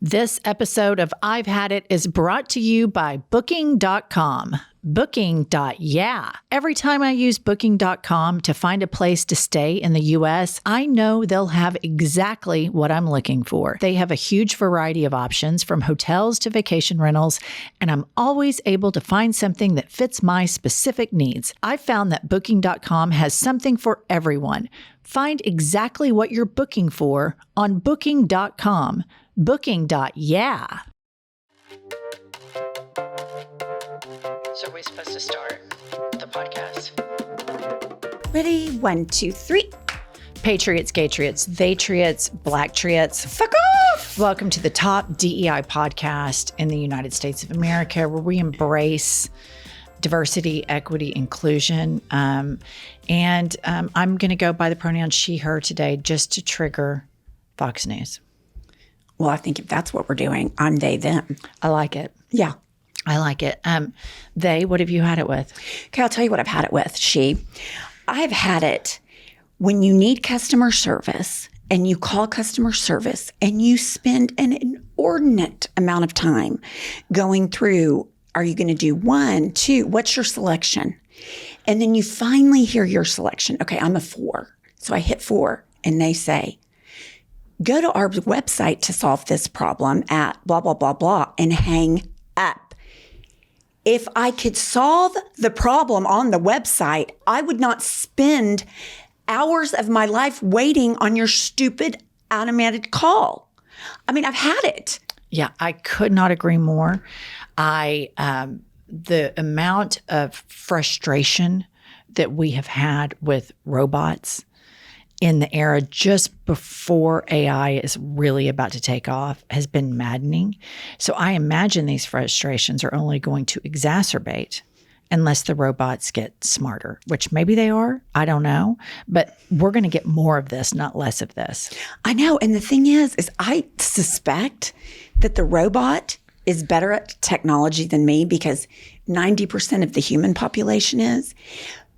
This episode of I've Had It is brought to you by Booking.com. Booking.yeah. Every time I use Booking.com to find a place to stay in the U.S., I know they'll have exactly what I'm looking for. They have a huge variety of options from hotels to vacation rentals, and I'm always able to find something that fits my specific needs. I found that Booking.com has something for everyone. Find exactly what you're booking for on Booking.com. Booking.yeah. So are we supposed to start the podcast? Ready? 1, 2, 3. Patriots, Gaytriots, Theytriots, Blacktriots. Fuck off! Welcome to the top DEI podcast in the United States of America, where we embrace diversity, equity, inclusion. I'm going to go by the pronoun she, her today just to trigger Fox News. Well, I think if that's what we're doing, I'm they, them. I like it. Yeah. I like it. They, what have you had it with? Okay, I'll tell you what I've had it with. I've had it when you need customer service and you call customer service and you spend an inordinate amount of time going through, are you going to do 1, 2, what's your selection? And then you finally hear your selection. Okay, I'm a 4. So I hit 4 and they say, go to our website to solve this problem at blah, blah, blah, blah, and hang up. If I could solve the problem on the website, I would not spend hours of my life waiting on your stupid automated call. I mean, I've had it. Yeah, I could not agree more. The amount of frustration that we have had with robots in the era just before AI is really about to take off has been maddening. So I imagine these frustrations are only going to exacerbate unless the robots get smarter, which maybe they are. I don't know. But we're going to get more of this, not less of this. I know. And the thing is I suspect that the robot is better at technology than me because 90% of the human population is.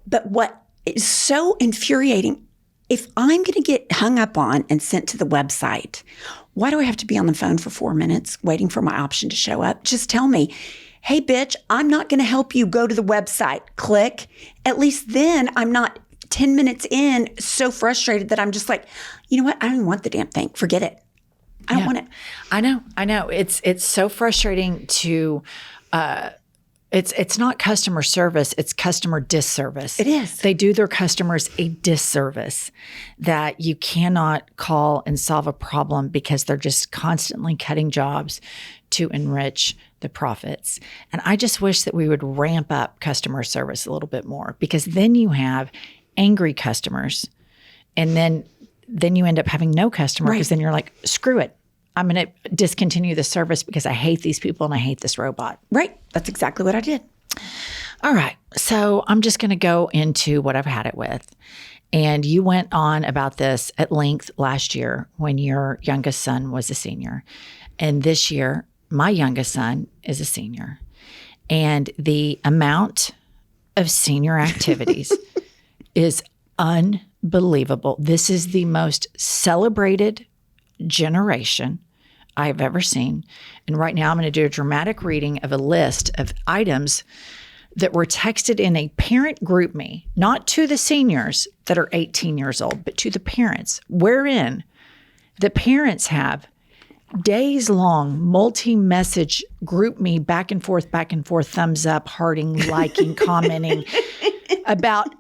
But what is so infuriating, if I'm going to get hung up on and sent to the website, why do I have to be on the phone for 4 minutes waiting for my option to show up? Just tell me, hey, bitch, I'm not going to help you go to the website. Click. At least then I'm not 10 minutes in so frustrated that I'm just like, you know what? I don't even want the damn thing. Forget it. I don't want it. I know. It's so frustrating to It's not customer service, it's customer disservice. It is. They do their customers a disservice that you cannot call and solve a problem because they're just constantly cutting jobs to enrich the profits. And I just wish that we would ramp up customer service a little bit more, because then you have angry customers and then you end up having no customer, because then you're like, screw it. I'm going to discontinue the service because I hate these people and I hate this robot. Right. That's exactly what I did. All right. So I'm just going to go into what I've had it with. And you went on about this at length last year when your youngest son was a senior. And this year, my youngest son is a senior. And the amount of senior activities is unbelievable. This is the most celebrated generation I've ever seen. And right now I'm going to do a dramatic reading of a list of items that were texted in a parent group me, not to the seniors that are 18 years old, but to the parents, wherein the parents have days long multi-message group me back and forth, thumbs up, hearting, liking, commenting about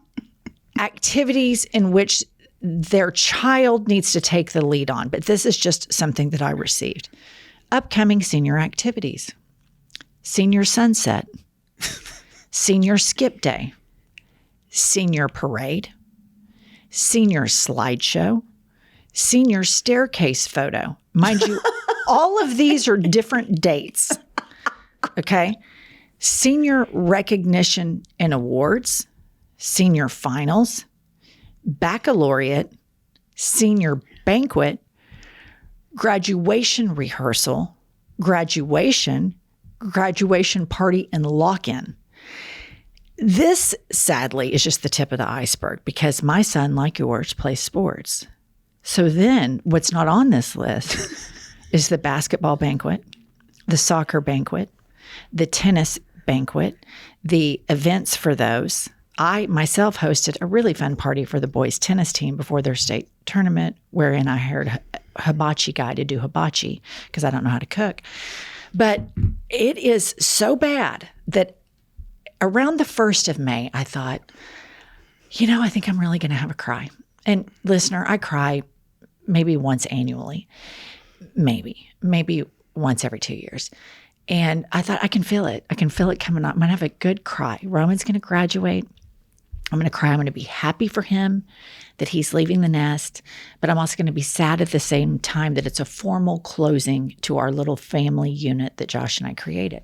activities in which their child needs to take the lead on. But this is just something that I received. Upcoming senior activities: senior sunset, senior skip day, senior parade, senior slideshow, senior staircase photo. Mind you, all of these are different dates. Okay. Senior recognition and awards, senior finals, baccalaureate, senior banquet, graduation rehearsal, graduation party, and lock-in. This, sadly, is just the tip of the iceberg, because my son, like yours, plays sports. So then what's not on this list is the basketball banquet, the soccer banquet, the tennis banquet, the events for those. I myself hosted a really fun party for the boys' tennis team before their state tournament, wherein I hired a hibachi guy to do hibachi because I don't know how to cook. But it is so bad that around the 1st of May, I thought, I think I'm really going to have a cry. And listener, I cry maybe once annually, maybe once every 2 years. And I thought, I can feel it. I can feel it coming up. I'm going to have a good cry. Roman's going to graduate. I'm going to cry. I'm going to be happy for him that he's leaving the nest, but I'm also going to be sad at the same time that it's a formal closing to our little family unit that Josh and I created.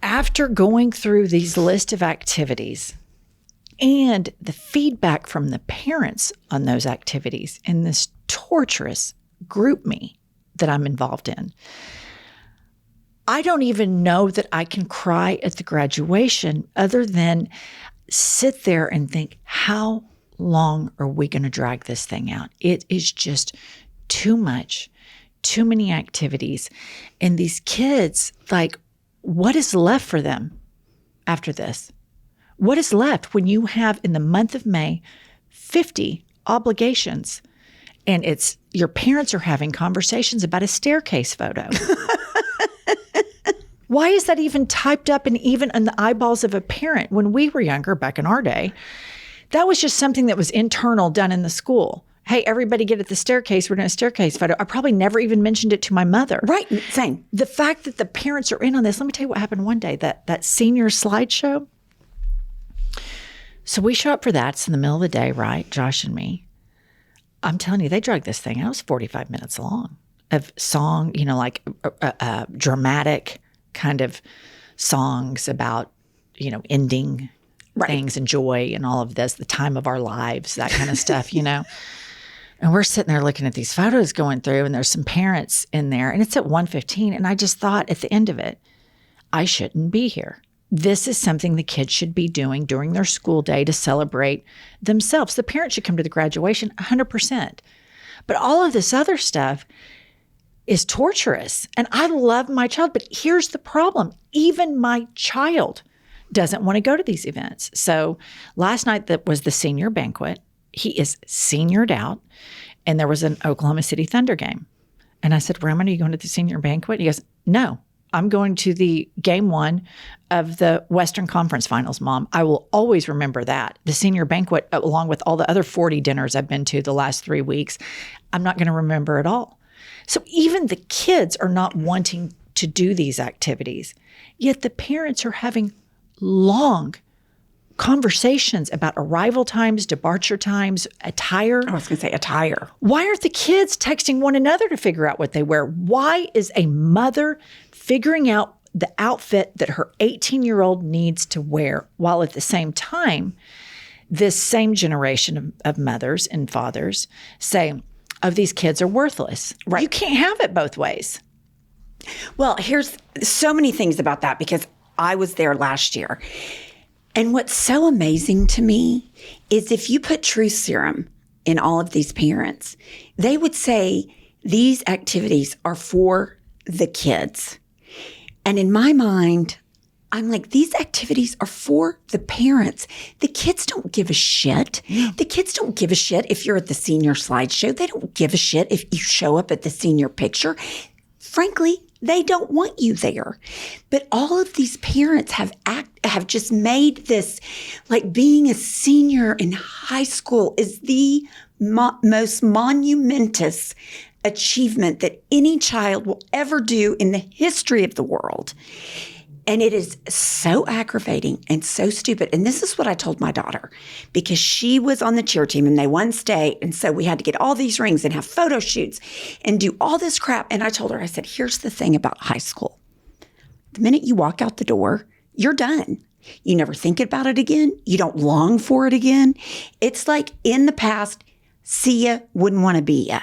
After going through these list of activities and the feedback from the parents on those activities in this torturous group me that I'm involved in, I don't even know that I can cry at the graduation other than sit there and think, how long are we going to drag this thing out? It is just too much, too many activities. And these kids, like, what is left for them after this? What is left when you have in the month of May 50 obligations and it's your parents are having conversations about a staircase photo? Why is that even typed up and even in the eyeballs of a parent? When we were younger, back in our day, that was just something that was internal done in the school. Hey, everybody get at the staircase. We're doing a staircase photo. I probably never even mentioned it to my mother. Right. Same. The fact that the parents are in on this, let me tell you what happened one day, that senior slideshow. So we show up for that. It's in the middle of the day, right? Josh and me. I'm telling you, they dragged this thing out. It was 45 minutes long of song, like dramatic kind of songs about, ending things and joy and all of this, the time of our lives, that kind of stuff, And we're sitting there looking at these photos going through, and there's some parents in there, and it's at 1:15. And I just thought at the end of it, I shouldn't be here. This is something the kids should be doing during their school day to celebrate themselves. The parents should come to the graduation 100%. But all of this other stuff is torturous. And I love my child, but here's the problem. Even my child doesn't want to go to these events. So last night that was the senior banquet. He is seniored out, and there was an Oklahoma City Thunder game. And I said, Roman, are you going to the senior banquet? He goes, no, I'm going to the game 1 of the Western Conference Finals, Mom. I will always remember that. The senior banquet, along with all the other 40 dinners I've been to the last 3 weeks, I'm not going to remember it all. So even the kids are not wanting to do these activities, yet the parents are having long conversations about arrival times, departure times, attire. I was going to say attire. Why aren't the kids texting one another to figure out what they wear? Why is a mother figuring out the outfit that her 18-year-old needs to wear, while at the same time, this same generation of mothers and fathers say, of these kids are worthless. Right. You can't have it both ways. Well, here's so many things about that because I was there last year. And what's so amazing to me is if you put truth serum in all of these parents, they would say these activities are for the kids. And in my mind, I'm like, these activities are for the parents. The kids don't give a shit. The kids don't give a shit if you're at the senior slideshow. They don't give a shit if you show up at the senior picture. Frankly, they don't want you there. But all of these parents have just made this, like being a senior in high school is the most monumentous achievement that any child will ever do in the history of the world. And it is so aggravating and so stupid. And this is what I told my daughter, because she was on the cheer team and they won state. And so we had to get all these rings and have photo shoots and do all this crap. And I told her, I said, here's the thing about high school. The minute you walk out the door, you're done. You never think about it again. You don't long for it again. It's like in the past, see ya, wouldn't want to be ya.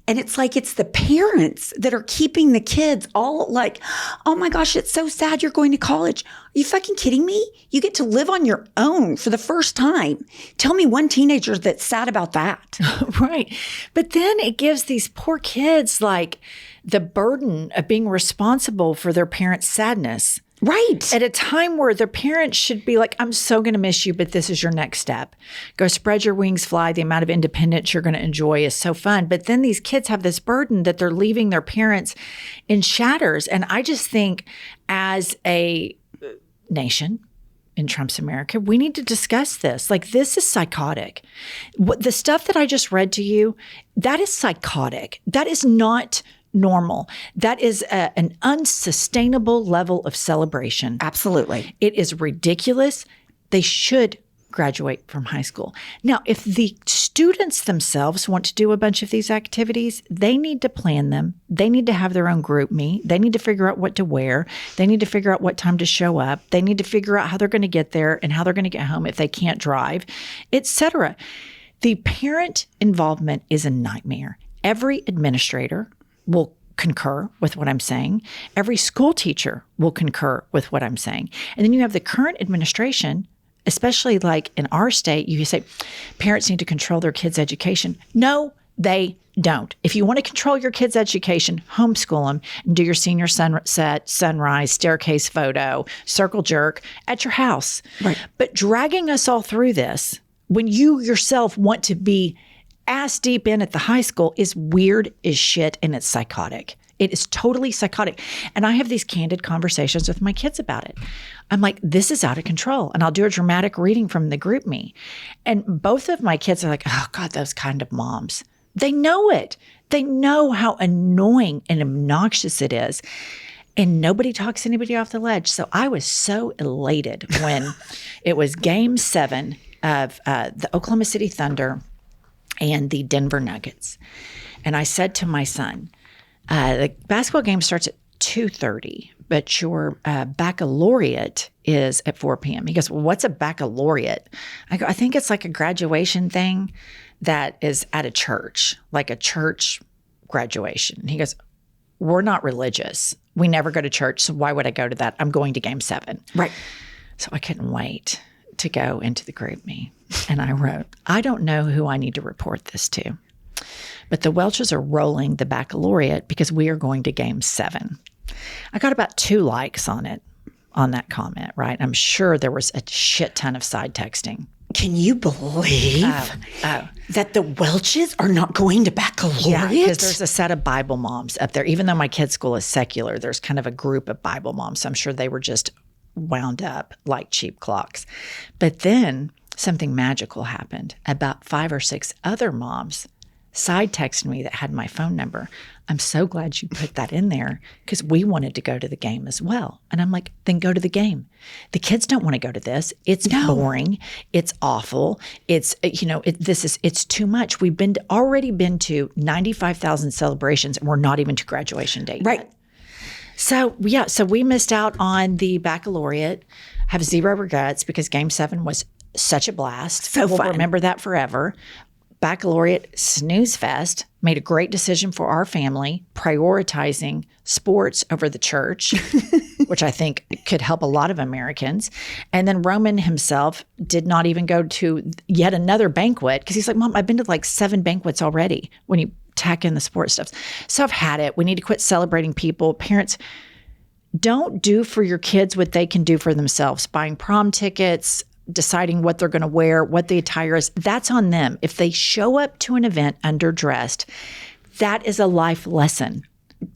And it's like it's the parents that are keeping the kids all like, oh my gosh, it's so sad you're going to college. Are you fucking kidding me? You get to live on your own for the first time. Tell me one teenager that's sad about that. Right. But then it gives these poor kids like the burden of being responsible for their parents' sadness. Right. At a time where their parents should be like, I'm so going to miss you, but this is your next step. Go spread your wings, fly. The amount of independence you're going to enjoy is so fun. But then these kids have this burden that they're leaving their parents in shatters. And I just think as a nation in Trump's America, we need to discuss this. Like, this is psychotic. The stuff that I just read to you, that is psychotic. That is not normal. That is an unsustainable level of celebration. Absolutely. It is ridiculous. They should graduate from high school. Now, if the students themselves want to do a bunch of these activities, they need to plan them. They need to have their own group meet. They need to figure out what to wear. They need to figure out what time to show up. They need to figure out how they're going to get there and how they're going to get home if they can't drive, etc. The parent involvement is a nightmare. Every administrator will concur with what I'm saying. Every school teacher will concur with what I'm saying. And then you have the current administration, especially like in our state, you say parents need to control their kids' education. No, they don't. If you want to control your kids' education, homeschool them and do your senior sunset, sunrise, staircase photo, circle jerk at your house. Right. But dragging us all through this when you yourself want to be ass deep in at the high school is weird as shit, and it's psychotic. It is totally psychotic. And I have these candid conversations with my kids about it. I'm like, this is out of control. And I'll do a dramatic reading from the group me. And both of my kids are like, oh God, those kind of moms. They know it. They know how annoying and obnoxious it is. And nobody talks anybody off the ledge. So I was so elated when it was Game 7 of the Oklahoma City Thunder and the Denver Nuggets. And I said to my son, the basketball game starts at 2:30, but your baccalaureate is at 4 p.m. He goes, well, what's a baccalaureate? I go, I think it's like a graduation thing that is at a church, like a church graduation. He goes, we're not religious. We never go to church, so why would I go to that? I'm going to Game 7. Right. So I couldn't wait to go into the group me. And I wrote, I don't know who I need to report this to, but the Welches are rolling the baccalaureate because we are going to Game 7. I got about 2 likes on it, on that comment, right? I'm sure there was a shit ton of side texting. Can you believe that the Welches are not going to baccalaureate? Yeah, because there's a set of Bible moms up there. Even though my kid's school is secular, there's kind of a group of Bible moms. So I'm sure they were just wound up like cheap clocks. But then something magical happened. About 5 or 6 other moms side texted me that had my phone number. I'm so glad you put that in there because we wanted to go to the game as well. And I'm like, then go to the game. The kids don't want to go to this. It's boring. It's awful. It's, it's too much. We've already been to 95,000 celebrations and we're not even to graduation date Right. yet. So we missed out on the baccalaureate, have 0 regrets because Game 7 was such a blast. So we'll fun. remember that forever. Baccalaureate snooze fest, made a great decision for our family, prioritizing sports over the church, which I think could help a lot of Americans. And then Roman himself did not even go to yet another banquet because he's like, Mom, I've been to like 7 banquets already when you tack in the sports stuff. So I've had it. We need to quit celebrating people. Parents, don't do for your kids what they can do for themselves. Buying prom tickets, deciding what they're going to wear, what the attire is, that's on them. If they show up to an event underdressed, that is a life lesson.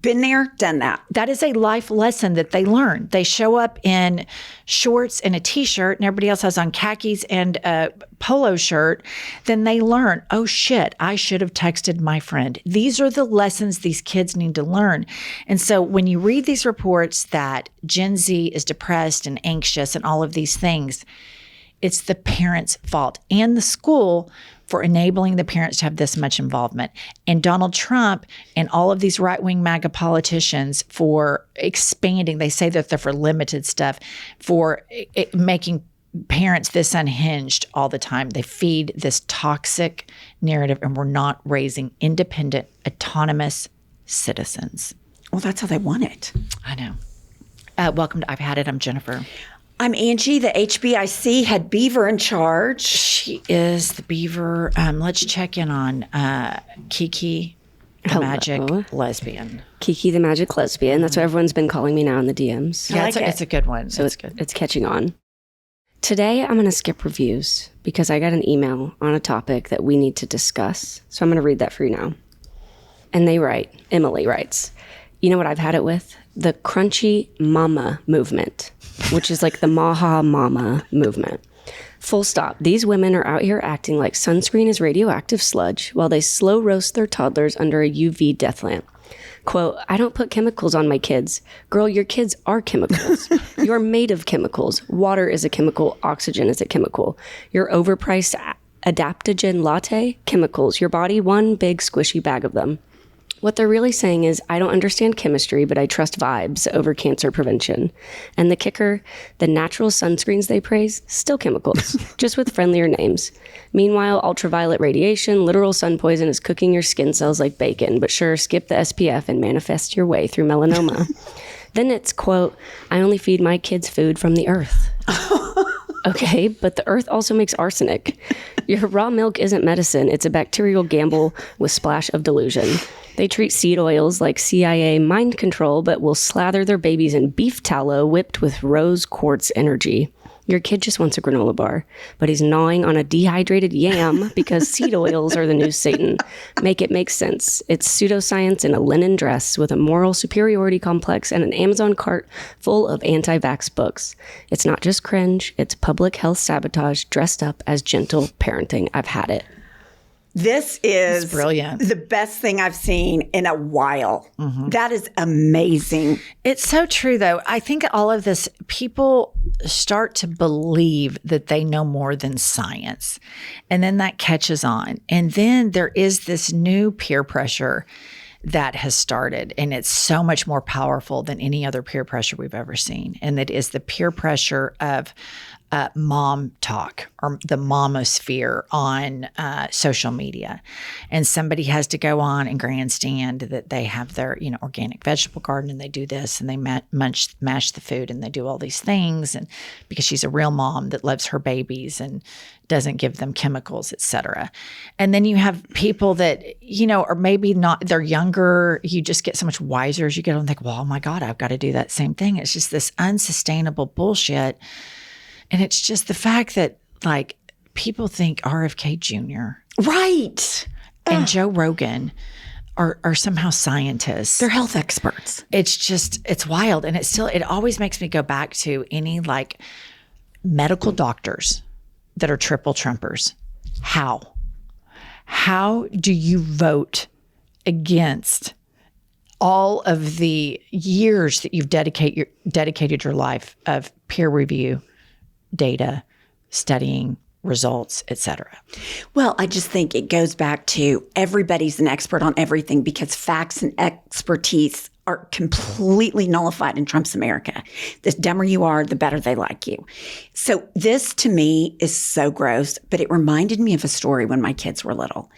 Been there, done that. That is a life lesson that they learn. They show up in shorts and a T-shirt and everybody else has on khakis and a polo shirt. Then they learn, oh shit, I should have texted my friend. These are the lessons these kids need to learn. And so when you read these reports that Gen Z is depressed and anxious and all of these things, it's the parents' fault and the school for enabling the parents to have this much involvement. And Donald Trump and all of these right-wing MAGA politicians for expanding, they say that they're for limited stuff, for making parents this unhinged all the time. They feed this toxic narrative, and we're not raising independent, autonomous citizens. Well, that's how they want it. I know. Welcome to I've Had It. I'm Jennifer. I'm Angie. The HBIC had Beaver in charge. She is the Beaver. Let's check in on Kiki, the magic lesbian. Kiki the Magic Lesbian. That's what everyone's been calling me now in the DMs. Yeah, it's a good one. So it's good. It's catching on. Today, I'm going to skip reviews because I got an email on a topic that we need to discuss. So I'm going to read that for you now. And Emily writes, you know what I've had it with? The crunchy mama movement, which is like the maha mama movement. Full stop. These women are out here acting like sunscreen is radioactive sludge while they slow roast their toddlers under a UV death lamp. Quote, I don't put chemicals on my kids. Girl, your kids are chemicals. You're made of chemicals. Water is a chemical. Oxygen is a chemical. Your overpriced adaptogen latte, chemicals. Your body, one big squishy bag of them. What they're really saying is, I don't understand chemistry, but I trust vibes over cancer prevention. And the kicker, the natural sunscreens they praise, still chemicals, just with friendlier names. Meanwhile, ultraviolet radiation, literal sun poison is cooking your skin cells like bacon, but sure, skip the SPF and manifest your way through melanoma. Then it's, quote, I only feed my kids food from the earth. Okay, but the earth also makes arsenic. Your raw milk isn't medicine. It's a bacterial gamble with splash of delusion. They treat seed oils like CIA mind control, but will slather their babies in beef tallow whipped with rose quartz energy. Your kid just wants a granola bar, but he's gnawing on a dehydrated yam because seed oils are the new Satan. Make it make sense. It's pseudoscience in a linen dress with a moral superiority complex and an Amazon cart full of anti-vax books. It's not just cringe, it's public health sabotage dressed up as gentle parenting. I've had it. This is brilliant. The best thing I've seen in a while. Mm-hmm. That is amazing. It's so true, though. I think all of this, people start to believe that they know more than science. And then that catches on. And then there is this new peer pressure that has started. And it's so much more powerful than any other peer pressure we've ever seen. And that is the peer pressure of mom talk or the momosphere on social media. And somebody has to go on and grandstand that they have their, organic vegetable garden and they do this and they mash the food and they do all these things. And because she's a real mom that loves her babies and doesn't give them chemicals, et cetera. And then you have people that, are maybe not, they're younger. You just get so much wiser as you get on and think, well, oh my God, I've got to do that same thing. It's just this unsustainable bullshit. And it's just the fact that, people think RFK Jr. Right. And Joe Rogan are somehow scientists. They're health experts. It's wild. And it always makes me go back to any, medical doctors that are triple Trumpers. How do you vote against all of the years that you've dedicated your life of peer review, data, studying, results, et cetera? Well, I just think it goes back to everybody's an expert on everything because facts and expertise are completely nullified in Trump's America. The dumber you are, the better they like you. So this to me is so gross, but it reminded me of a story when my kids were little.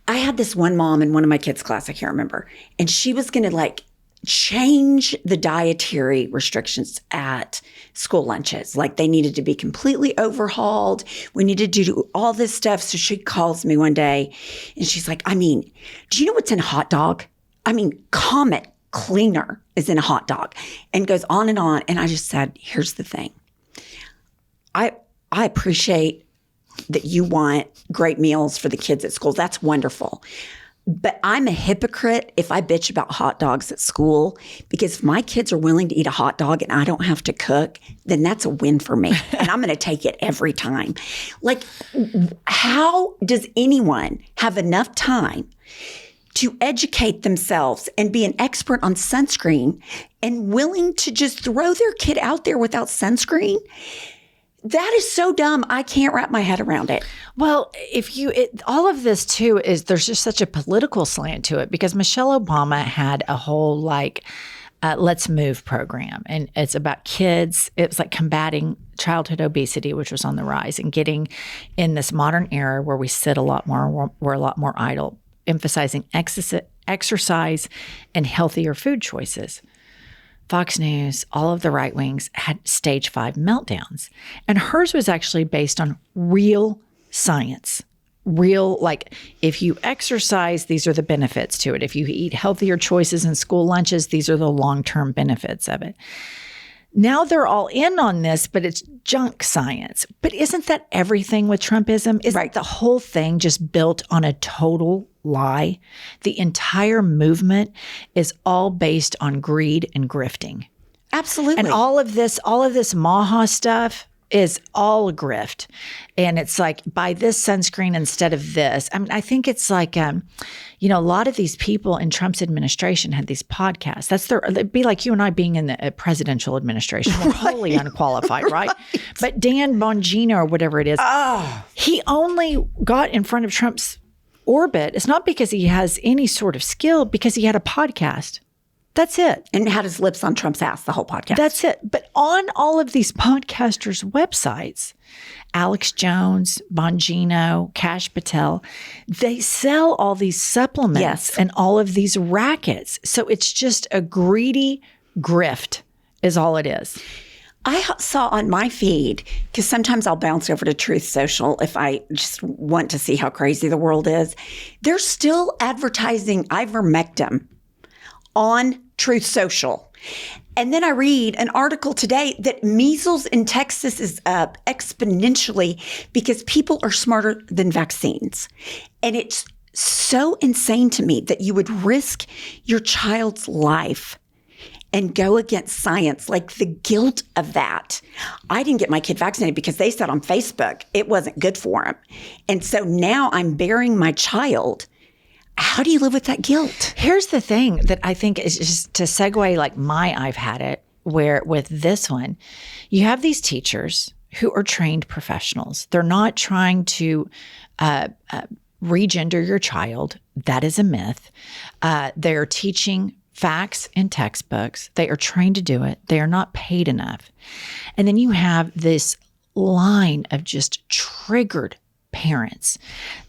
I had this one mom in one of my kids' class, I can't remember, and she was going to change the dietary restrictions at school lunches. They needed to be completely overhauled. We needed to do all this stuff. So she calls me one day and she's like, do you know what's in a hot dog? Comet cleaner is in a hot dog, and goes on. And I just said, here's the thing. I appreciate that you want great meals for the kids at school. That's wonderful. But I'm a hypocrite if I bitch about hot dogs at school, because if my kids are willing to eat a hot dog and I don't have to cook, then that's a win for me. And I'm going to take it every time. How does anyone have enough time to educate themselves and be an expert on sunscreen and willing to just throw their kid out there without sunscreen? That is so dumb. I can't wrap my head around it. Well, all of this too is there's just such a political slant to it because Michelle Obama had a whole Let's Move program. And it's about kids. It's like combating childhood obesity, which was on the rise, and getting in this modern era where we sit a lot more, we're a lot more idle, emphasizing exercise and healthier food choices. Fox News, all of the right wings had stage 5 meltdowns. And hers was actually based on real science. Real, like if you exercise, these are the benefits to it. If you eat healthier choices in school lunches, these are the long-term benefits of it. Now they're all in on this, but it's junk science. But isn't that everything with Trumpism? Isn't the whole thing just built on a total lie? The entire movement is all based on greed and grifting. Absolutely. And all of this Maha stuff is all a grift. And it's like, buy this sunscreen instead of this. I mean, I think it's like, a lot of these people in Trump's administration had these podcasts. It'd be like you and I being in the presidential administration. We're wholly unqualified, right? But Dan Bongino or whatever it is, he only got in front of Trump's orbit. It's not because he has any sort of skill, because he had a podcast. That's it. And had his lips on Trump's ass the whole podcast. That's it. But on all of these podcasters' websites, Alex Jones, Bongino, Kash Patel, they sell all these supplements and all of these rackets. So it's just a greedy grift is all it is. I saw on my feed, because sometimes I'll bounce over to Truth Social if I just want to see how crazy the world is. They're still advertising ivermectin on Truth Social. And then I read an article today that measles in Texas is up exponentially because people are smarter than vaccines. And it's so insane to me that you would risk your child's life and go against science, like the guilt of that. I didn't get my kid vaccinated because they said on Facebook it wasn't good for him. And so now I'm burying my child. How do you live with that guilt? Here's the thing that I think is just to segue like I've had it, where with this one, you have these teachers who are trained professionals. They're not trying to regender your child. That is a myth. They're teaching facts in textbooks. They are trained to do it. They are not paid enough. And then you have this line of just triggered parents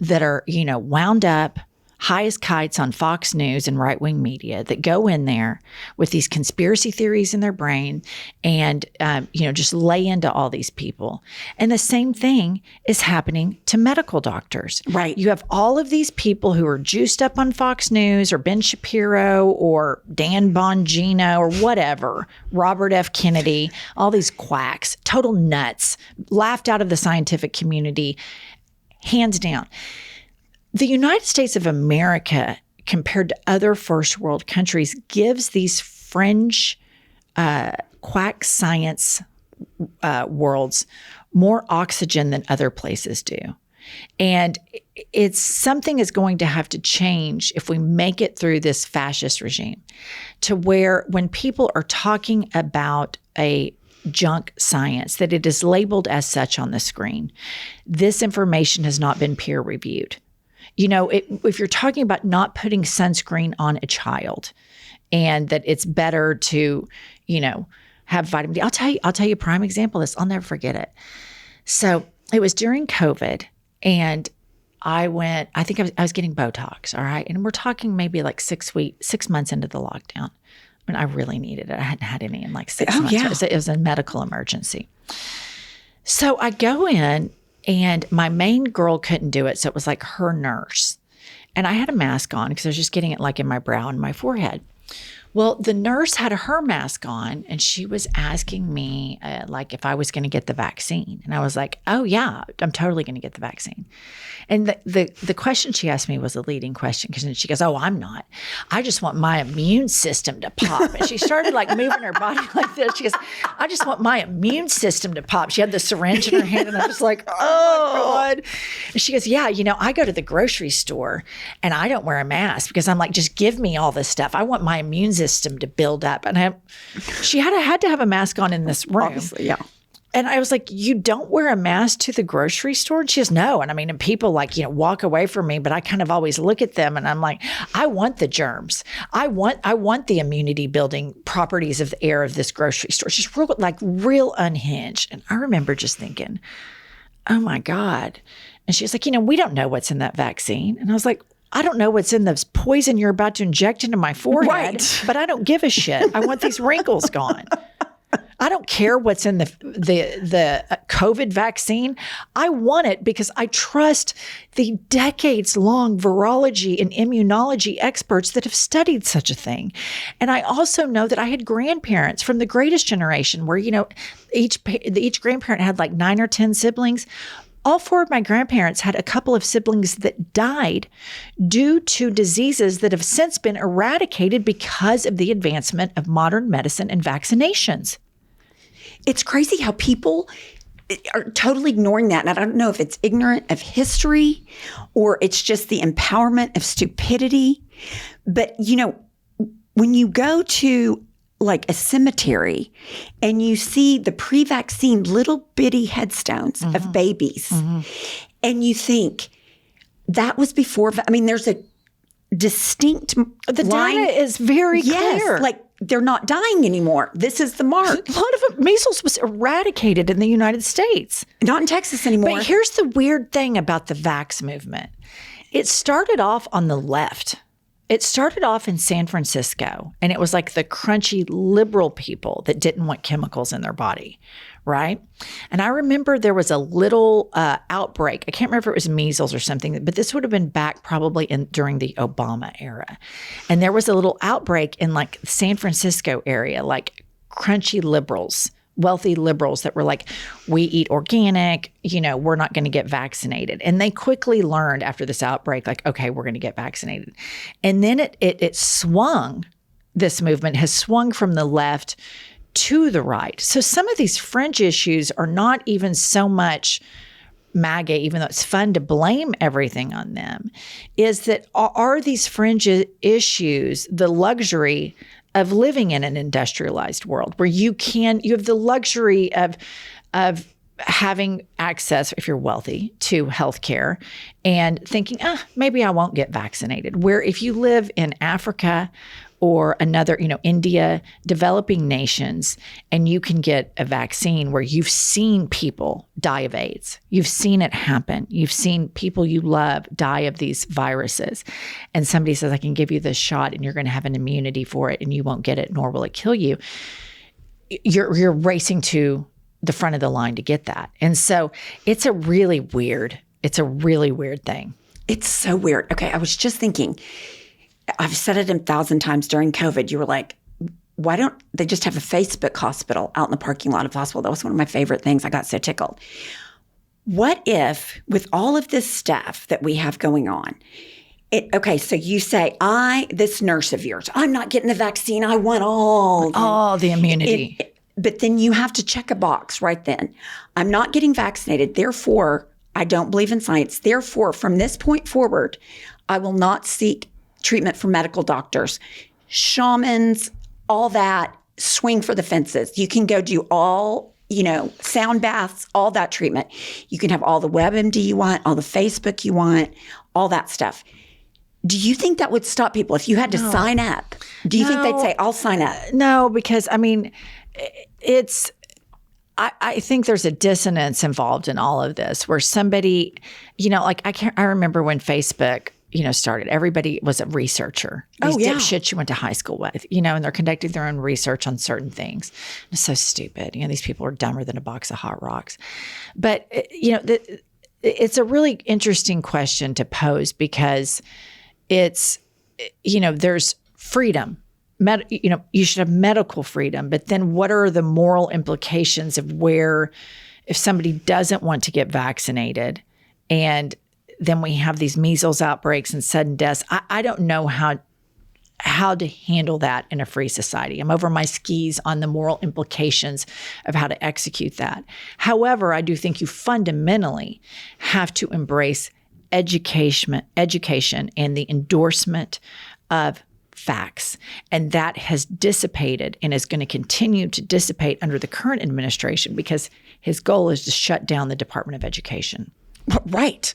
that are, wound up, high as kites on Fox News and right-wing media that go in there with these conspiracy theories in their brain and, just lay into all these people. And the same thing is happening to medical doctors. Right. You have all of these people who are juiced up on Fox News or Ben Shapiro or Dan Bongino or whatever, Robert F. Kennedy, all these quacks, total nuts, laughed out of the scientific community, hands down. The United States of America, compared to other first world countries, gives these fringe quack science worlds more oxygen than other places do. And it's something is going to have to change if we make it through this fascist regime, to where when people are talking about a junk science, that it is labeled as such on the screen. This information has not been peer reviewed. If you're talking about not putting sunscreen on a child and that it's better to, have vitamin D. I'll tell you a prime example of this. I'll never forget it. So it was during COVID and I was getting Botox. All right. And we're talking maybe like 6 months into the lockdown. I mean, I really needed it. I hadn't had any in like 6 months. Yeah. It was a medical emergency. So I go in, and my main girl couldn't do it. So it was like her nurse. And I had a mask on because I was just getting it like in my brow and my forehead. Well, the nurse had her mask on and she was asking me like if I was going to get the vaccine. And I was like, oh yeah, I'm totally going to get the vaccine. And the question she asked me was a leading question because she goes, oh, I'm not. I just want my immune system to pop. And she started like moving her body like this. She goes, I just want my immune system to pop. She had the syringe in her hand and I was like, oh my God. And she goes, yeah, I go to the grocery store and I don't wear a mask because I'm like, just give me all this stuff. I want my immune system to build up. And she had to have a mask on in this room. Obviously, yeah. And I was like, you don't wear a mask to the grocery store? And she goes, no. And I mean, and people like, walk away from me, but I kind of always look at them and I'm like, I want the germs. I want the immunity building properties of the air of this grocery store. She's real unhinged. And I remember just thinking, oh my God. And she's like, we don't know what's in that vaccine. And I was like, I don't know what's in this poison you're about to inject into my forehead, Right. but I don't give a shit. I want these wrinkles gone. I don't care what's in the COVID vaccine. I want it because I trust the decades-long virology and immunology experts that have studied such a thing. And I also know that I had grandparents from the greatest generation where, each grandparent had like 9 or 10 siblings. All 4 of my grandparents had a couple of siblings that died due to diseases that have since been eradicated because of the advancement of modern medicine and vaccinations. It's crazy how people are totally ignoring that. And I don't know if it's ignorant of history or it's just the empowerment of stupidity. But, when you go to like a cemetery and you see the pre-vaccine little bitty headstones of babies and you think that was before, there's a distinct The line. data is very clear. Like they're not dying anymore. This is the mark. A lot of measles was eradicated in the United States. Not in Texas anymore. But here's the weird thing about the vax movement. It started off on the left. It started off in San Francisco, and it was like the crunchy liberal people that didn't want chemicals in their body, right? And I remember there was a little outbreak. I can't remember if it was measles or something, but this would have been back probably during the Obama era. And there was a little outbreak in like San Francisco area, like crunchy liberals, wealthy liberals that were like, we eat organic, we're not going to get vaccinated. And they quickly learned after this outbreak, like, okay, we're going to get vaccinated. And then it swung, this movement has swung from the left to the right. So some of these fringe issues are not even so much MAGA, even though it's fun to blame everything on them, is that are these fringe issues the luxury of living in an industrialized world where you have the luxury of having access, if you're wealthy, to healthcare and thinking, maybe I won't get vaccinated. Where if you live in Africa or another, India, developing nations, and you can get a vaccine where you've seen people die of AIDS. You've seen it happen. You've seen people you love die of these viruses. And somebody says, I can give you this shot and you're going to have an immunity for it and you won't get it, nor will it kill you. You're racing to the front of the line to get that. And so it's a really weird thing. It's so weird. Okay, I was just thinking, I've said it 1,000 times during COVID. You were like, why don't they just have a Facebook hospital out in the parking lot of the hospital? That was one of my favorite things. I got so tickled. What if with all of this stuff that we have going on, so you say, this nurse of yours, I'm not getting the vaccine. I want all the immunity. But then you have to check a box right then. I'm not getting vaccinated. Therefore, I don't believe in science. Therefore, from this point forward, I will not seek treatment from medical doctors, shamans, all that, swing for the fences. You can go do all, sound baths, all that treatment. You can have all the WebMD you want, all the Facebook you want, all that stuff. Do you think that would stop people if you had to sign up? Do you think they'd say, I'll sign up? No, because I think there's a dissonance involved in all of this where somebody, I remember when Facebook, started, everybody was a researcher. These dipshits you went to high school with, and they're conducting their own research on certain things. It's so stupid. These people are dumber than a box of hot rocks. But, it's a really interesting question to pose because it's, there's freedom. You should have medical freedom, but then what are the moral implications of where if somebody doesn't want to get vaccinated and then we have these measles outbreaks and sudden deaths? I don't know how to handle that in a free society. I'm over my skis on the moral implications of how to execute that. However, I do think you fundamentally have to embrace education and the endorsement of facts. And that has dissipated and is going to continue to dissipate under the current administration because his goal is to shut down the Department of Education. Right.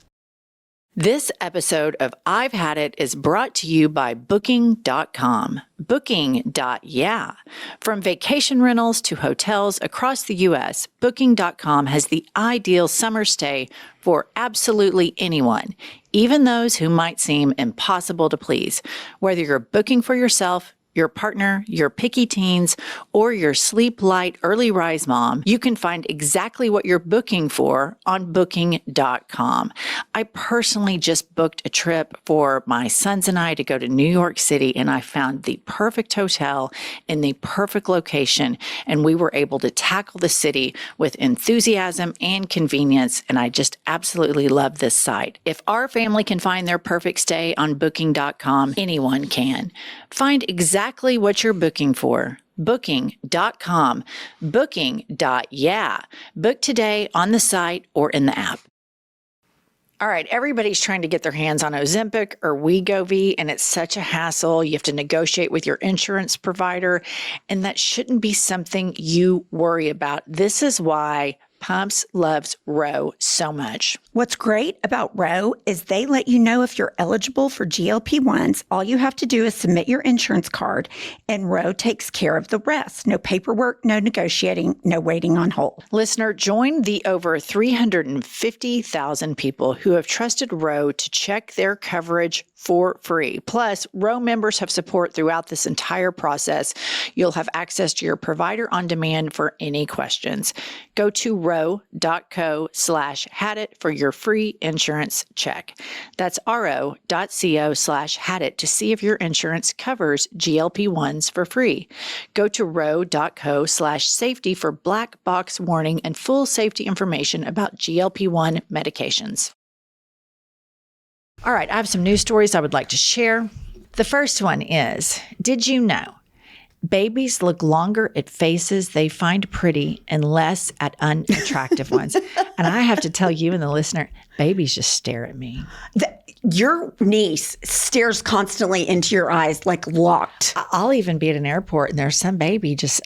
This episode of I've Had It is brought to you by Booking.com. Booking.yeah. From vacation rentals to hotels across the U.S., Booking.com has the ideal summer stay for absolutely anyone, even those who might seem impossible to please. Whether you're booking for yourself, your partner, your picky teens, or your sleep light early rise mom, you can find exactly what you're booking for on Booking.com. I personally just booked a trip for my sons and I to go to New York City, and I found the perfect hotel in the perfect location, and we were able to tackle the city with enthusiasm and convenience, and I just absolutely love this site. If our family can find their perfect stay on Booking.com, anyone can. Find exactly what you're booking for. Booking.com. Booking.yeah. Book today on the site or in the app. All right, everybody's trying to get their hands on Ozempic or Wegovy, and it's such a hassle. You have to negotiate with your insurance provider, and that shouldn't be something you worry about. This is why Pumps loves Ro so much. What's great about Ro is they let you know if you're eligible for GLP-1s. All you have to do is submit your insurance card, and Ro takes care of the rest. No paperwork, no negotiating, no waiting on hold. Listener, join the over 350,000 people who have trusted Ro to check their coverage for free. Plus, Ro members have support throughout this entire process. You'll have access to your provider on demand for any questions. Go to ro.co/hadit for your free insurance check. That's ro.co/hadit to see if your insurance covers GLP-1s for free. Go to ro.co/safety for black box warning and full safety information about GLP-1 medications. All right, I have some news stories I would like to share. The first one is, did you know babies look longer at faces they find pretty and less at unattractive ones? And I have to tell you and the listener, babies just stare at me. Your niece stares constantly into your eyes like locked. I'll even be at an airport and there's some baby just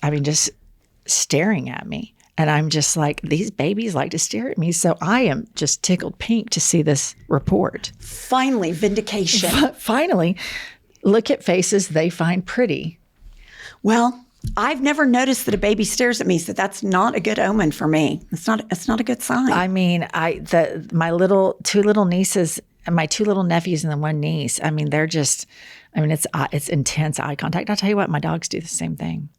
staring at me. And I'm just like, these babies like to stare at me. So I am just tickled pink to see this report. Finally, vindication. Finally, look at faces they find pretty. Well, I've never noticed that a baby stares at me, so that's not a good omen for me. It's not a good sign. I mean, my two little nieces and my two little nephews and then one niece, I mean, they're just, I mean, it's intense eye contact. I'll tell you what, my dogs do the same thing.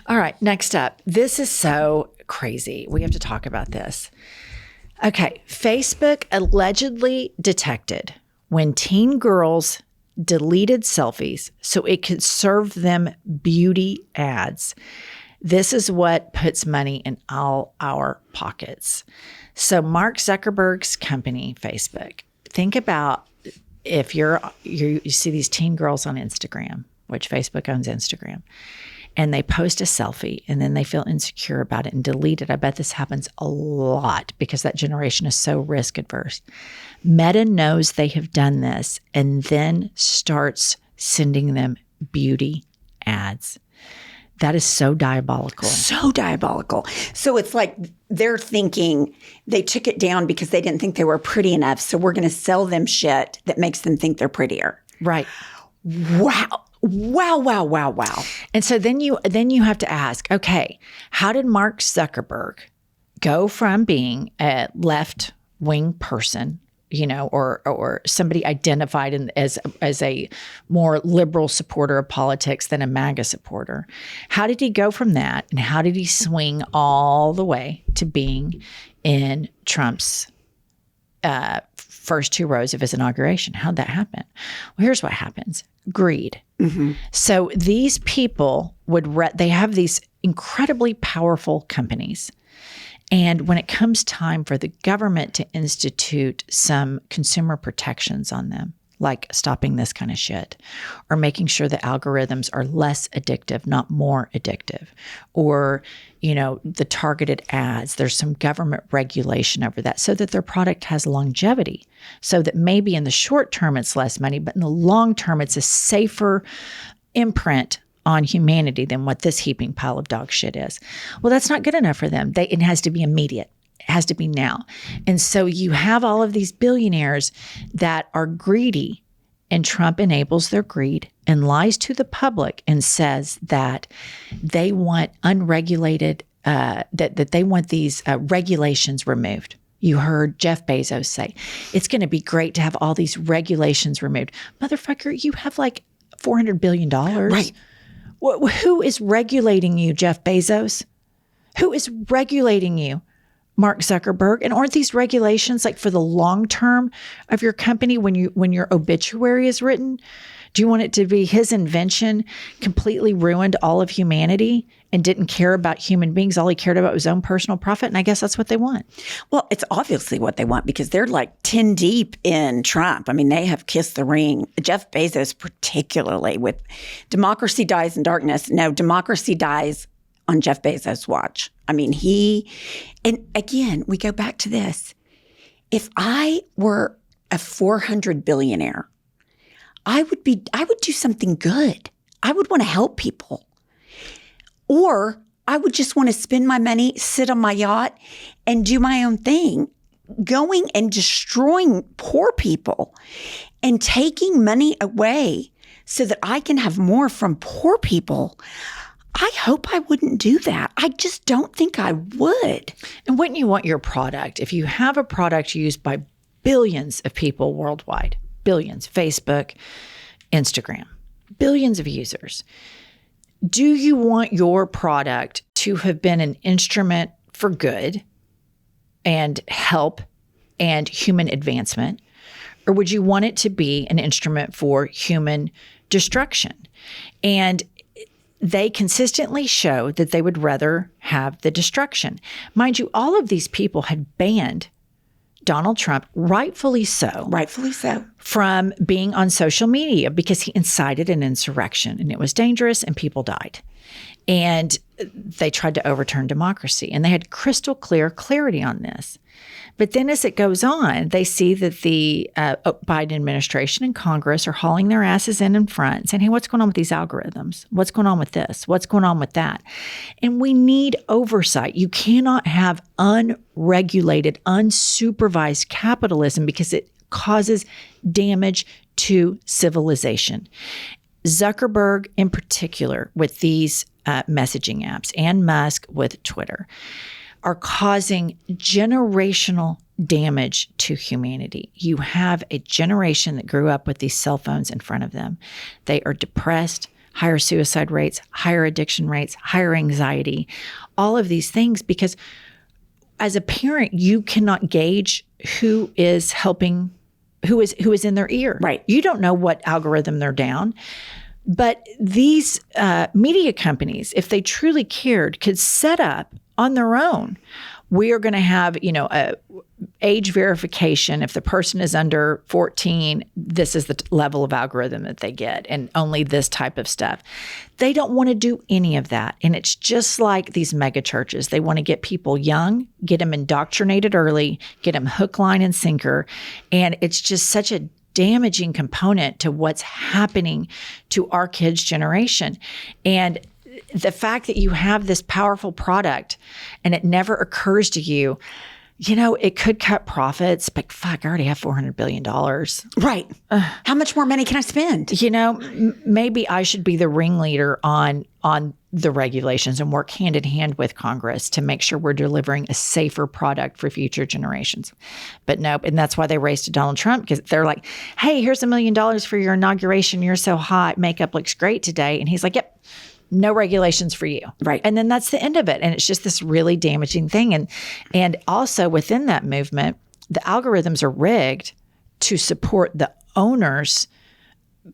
All right, next up. This is so crazy. We have to talk about this. Okay, Facebook allegedly detected when teen girls deleted selfies so it could serve them beauty ads. This is what puts money in all our pockets. So Mark Zuckerberg's company, Facebook, think about if you see these teen girls on Instagram, which Facebook owns Instagram, and they post a selfie and then they feel insecure about it and delete it. I bet this happens a lot because that generation is so risk adverse. Meta knows they have done this and then starts sending them beauty ads. That is so diabolical. So diabolical. So it's like they're thinking they took it down because they didn't think they were pretty enough. So we're going to sell them shit that makes them think they're prettier. Right. Wow. Wow. And so then you have to ask, okay, how did Mark Zuckerberg go from being a left-wing person, or somebody identified as a more liberal supporter of politics than a MAGA supporter? How did he go from that, and how did he swing all the way to being in Trump's first two rows of his inauguration? How'd that happen? Well, here's what happens. Greed. Mm-hmm. So these people they have these incredibly powerful companies. And when it comes time for the government to institute some consumer protections on them, like stopping this kind of shit, or making sure the algorithms are less addictive, not more addictive, or, the targeted ads. There's some government regulation over that so that their product has longevity, so that maybe in the short term it's less money, but in the long term it's a safer imprint on humanity than what this heaping pile of dog shit is. Well, that's not good enough for them. It has to be immediate. It has to be now. And so you have all of these billionaires that are greedy, and Trump enables their greed and lies to the public and says that they want unregulated, that they want these regulations removed. You heard Jeff Bezos say, it's going to be great to have all these regulations removed. Motherfucker, you have like $400 billion. Right. Who is regulating you, Jeff Bezos? Who is regulating you, Mark Zuckerberg? And aren't these regulations like for the long term of your company when your obituary is written? Do you want it to be his invention completely ruined all of humanity and didn't care about human beings? All he cared about was his own personal profit. And I guess that's what they want. Well, it's obviously what they want because they're like 10 deep in Trump. I mean, they have kissed the ring. Jeff Bezos, particularly with democracy dies in darkness. No, democracy dies on Jeff Bezos' watch. I mean, and again, we go back to this. If I were a 400 billionaire, I would do something good. I would want to help people. Or I would just want to spend my money, sit on my yacht, and do my own thing, going and destroying poor people and taking money away so that I can have more from poor people. I hope I wouldn't do that. I just don't think I would. And wouldn't you want your product, if you have a product used by billions of people worldwide, billions, Facebook, Instagram, billions of users, do you want your product to have been an instrument for good and help and human advancement? Or would you want it to be an instrument for human destruction? And they consistently show that they would rather have the destruction. Mind you, all of these people had banned Donald Trump, rightfully so, from being on social media because he incited an insurrection and it was dangerous and people died. And they tried to overturn democracy and they had crystal clear clarity on this. But then as it goes on, they see that the Biden administration and Congress are hauling their asses in front and saying, hey, what's going on with these algorithms? What's going on with this? What's going on with that? And we need oversight. You cannot have unregulated, unsupervised capitalism because it causes damage to civilization. Zuckerberg in particular with these messaging apps and Musk with Twitter are causing generational damage to humanity. You have a generation that grew up with these cell phones in front of them. They are depressed, higher suicide rates, higher addiction rates, higher anxiety, all of these things because as a parent, you cannot gauge who is helping, who is in their ear. Right. You don't know what algorithm they're down. But these media companies, if they truly cared, could set up on their own. We are going to have, a age verification. If the person is under 14, this is the level of algorithm that they get and only this type of stuff. They don't want to do any of that. And it's just like these mega churches. They want to get people young, get them indoctrinated early, get them hook, line, and sinker. And it's just such a damaging component to what's happening to our kids' generation. And the fact that you have this powerful product and it never occurs to you, it could cut profits, but fuck, I already have $400 billion. Right. How much more money can I spend? Maybe I should be the ringleader on the regulations and work hand in hand with Congress to make sure we're delivering a safer product for future generations. But nope. And that's why they raced to Donald Trump because they're like, hey, here's $1 million for your inauguration. You're so hot. Makeup looks great today. And he's like, yep. No regulations for you. Right. And then that's the end of it. And it's just this really damaging thing. And also within that movement, the algorithms are rigged to support the owner's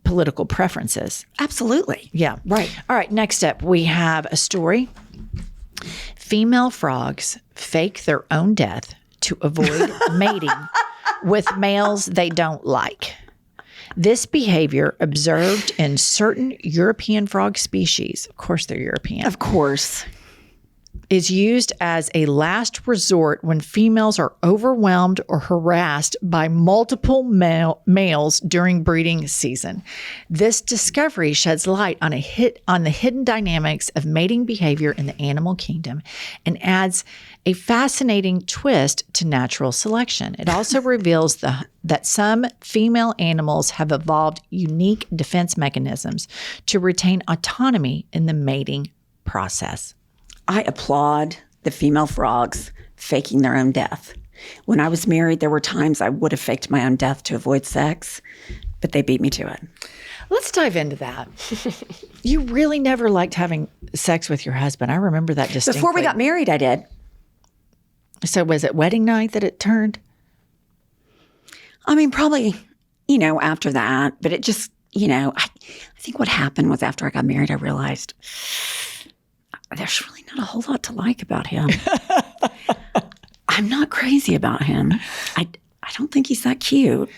political preferences. Absolutely. Yeah. Right. All right. Next up, we have a story. Female frogs fake their own death to avoid mating with males they don't like. This behavior observed in certain European frog species, of course they're European, Of course. is used as a last resort when females are overwhelmed or harassed by multiple males during breeding season. This discovery sheds light on the hidden dynamics of mating behavior in the animal kingdom and adds a fascinating twist to natural selection. It also reveals that some female animals have evolved unique defense mechanisms to retain autonomy in the mating process. I applaud the female frogs faking their own death. When I was married, there were times I would have faked my own death to avoid sex, but they beat me to it. Let's dive into that. You really never liked having sex with your husband. I remember that distinctly. Before we got married, I did. So was it wedding night that it turned? I mean, probably, after that, but it just, I think what happened was after I got married, I realized there's really not a whole lot to like about him. I'm not crazy about him. I don't think he's that cute.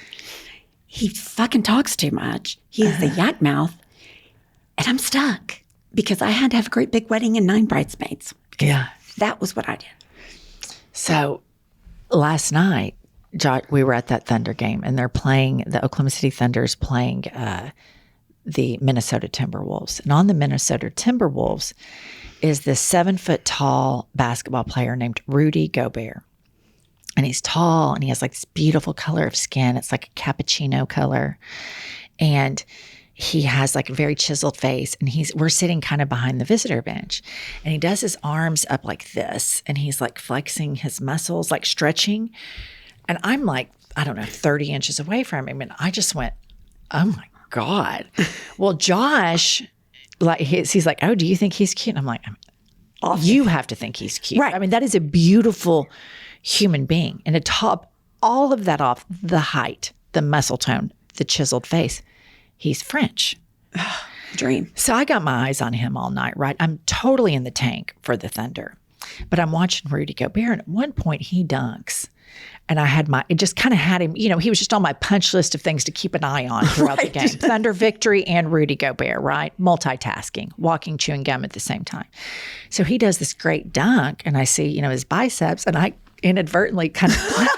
He fucking talks too much. He has a yak mouth. And I'm stuck because I had to have a great big wedding and 9 bridesmaids. Yeah. That was what I did. So last night, we were at that Thunder game and they're playing, the Oklahoma City Thunder's playing the Minnesota Timberwolves. And on the Minnesota Timberwolves is this 7-foot-tall basketball player named Rudy Gobert. And he's tall and he has like this beautiful color of skin. It's like a cappuccino color. And he has like a very chiseled face and we're sitting kind of behind the visitor bench and he does his arms up like this and he's like flexing his muscles, like stretching. And I'm like, I don't know, 30 inches away from him. And I just went, oh my God. Well, Josh, like he's like, oh, do you think he's cute? And I'm like, you have to think he's cute. Right. I mean, that is a beautiful human being. And to top all of that off, the height, the muscle tone, the chiseled face, he's French. Dream. So I got my eyes on him all night, right? I'm totally in the tank for the Thunder. But I'm watching Rudy Gobert, and at one point he dunks. And it just kind of had him, he was just on my punch list of things to keep an eye on throughout the game. Thunder victory and Rudy Gobert, right? Multitasking, walking, chewing gum at the same time. So he does this great dunk, and I see, his biceps, and I inadvertently kind of clap.